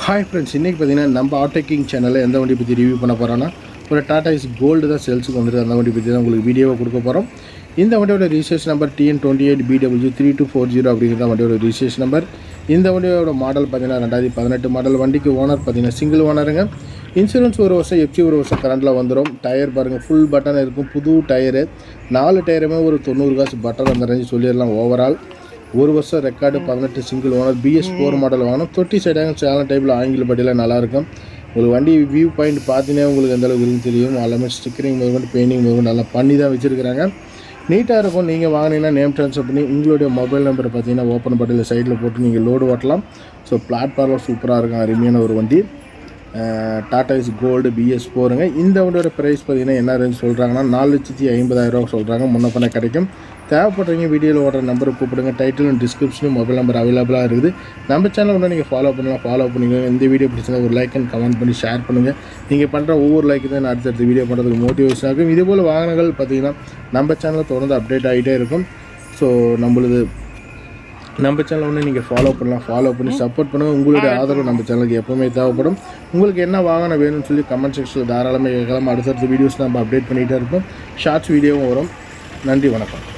Hi friends, இன்றைக்கி பார்த்தீங்கன்னா நம்ம ஆட்டோகிங் சேனலில் எந்த வண்டி பற்றி ரிவ்யூ பண்ண போகிறோன்னா ஒரு டாடா இஸ் கோல்டு தான் சேல்ஸுக்கு வந்துட்டு அந்த வண்டி பற்றி தான் உங்களுக்கு வீடியோவை கொடுக்க போகிறோம். இந்த வண்டியோட ரிஜிஸ்ட்ரேஷன் நம்பர் TN28BW3240 அப்படிங்கிற வண்டியோட ரிஜிஸ்ட்ரேஷன் நம்பர். இந்த வண்டியோட மாடல் பார்த்தீங்கன்னா 2018 மாடல். வண்டிக்கு ஓனர் பார்த்தீங்கன்னா சிங்கிள் ஓனருங்க. இன்சூரன்ஸ் ஒரு வருஷம், எஃப்சி ஒரு வருஷம் கரண்டில் வந்துடும். டயர் பாருங்கள், ஃபுல் பட்டன் இருக்கும், புது டயரு. 4 டயருமே ஒரு 90 காசு பட்டன் அந்த ரேஞ்சு சொல்லிடலாம். ஓவரால் ஒரு வருஷம் record, 18 single owner, BS4 model வாங்கணும். தொட்டி சைடாக சேனல் டைப்பில் ஆங்கில படியில் நல்லாயிருக்கும். உங்களுக்கு வண்டி வியூ பாயிண்ட் பார்த்தீங்கன்னா உங்களுக்கு எந்தளவுக்கு இருக்குன்னு தெரியும். எல்லாமே ஸ்டிக்கரிங் முதற்கொண்டு பெயிண்டிங் முதற்கொண்டு நல்லா பண்ணி தான் வச்சுருக்கிறாங்க. நீட்டாக இருக்கும். நீங்கள் வாங்கினீங்கன்னா நேம் ட்ரான்ஸ்ஃபர் பண்ணி உங்களுடைய மொபைல் நம்பரை பார்த்தீங்கன்னா ஓப்பன் பட்டியில் சைடில் போட்டு நீங்கள் லோடு ஓட்டலாம். ஸோ பிளாட்ஃபார்மில் சூப்பராக இருக்கும், அருமையான ஒரு வண்டி. டாடா இஸ் கோல்டு BS4ங்க. இந்த வண்டியோட ப்ரைஸ் பார்த்தீங்கன்னா என்ன ரேஞ்ச் சொல்கிறாங்கன்னா 4,50,000 சொல்கிறாங்க. முன்ன பண்ண கிடைக்கும். தேவைப்படுறீங்க வீடியோவில் ஓடுற நம்பரை கூப்பிடுங்க. டைட்டிலும் டிஸ்கிரிப்ஷனும் மொபைல் நம்பர் அவைலபிளாக இருக்குது. நம்ம சேனல் ஒன்று நீங்கள் ஃபாலோ பண்ணிக்கோங்க. இந்த வீடியோ பிடிச்சிருந்தா ஒரு லைக் அண்ட் கமெண்ட் பண்ணி ஷேர் பண்ணுங்கள். நீங்கள் பண்ணுற ஒவ்வொரு லைக்கு தான் அடுத்தடுத்த வீடியோ பண்ணுறதுக்கு மோட்டிவேஷன் ஆகும். இதேபோல் வாகனங்கள் பார்த்திங்கன்னா நம்ம சேனலில் தொடர்ந்து அப்டேட் ஆகிட்டே இருக்கும். ஸோ நம்ம சேனல் ஒன்று நீங்கள் ஃபாலோ பண்ணி சப்போர்ட் பண்ணுங்கள். உங்களுடைய ஆதரவு நம்ம சேனலுக்கு எப்போவுமே தேவைப்படும். உங்களுக்கு என்ன வாகனம் வேணும்னு சொல்லி கமெண்ட் செக்ஷனில் தாராளமாக கேட்கலாம். அடுத்தடுத்த வீடியோஸ் நம்ம அப்டேட் பண்ணிகிட்டே இருப்போம். ஷார்ட்ஸ் வீடியோவும் வரும். நன்றி, வணக்கம்.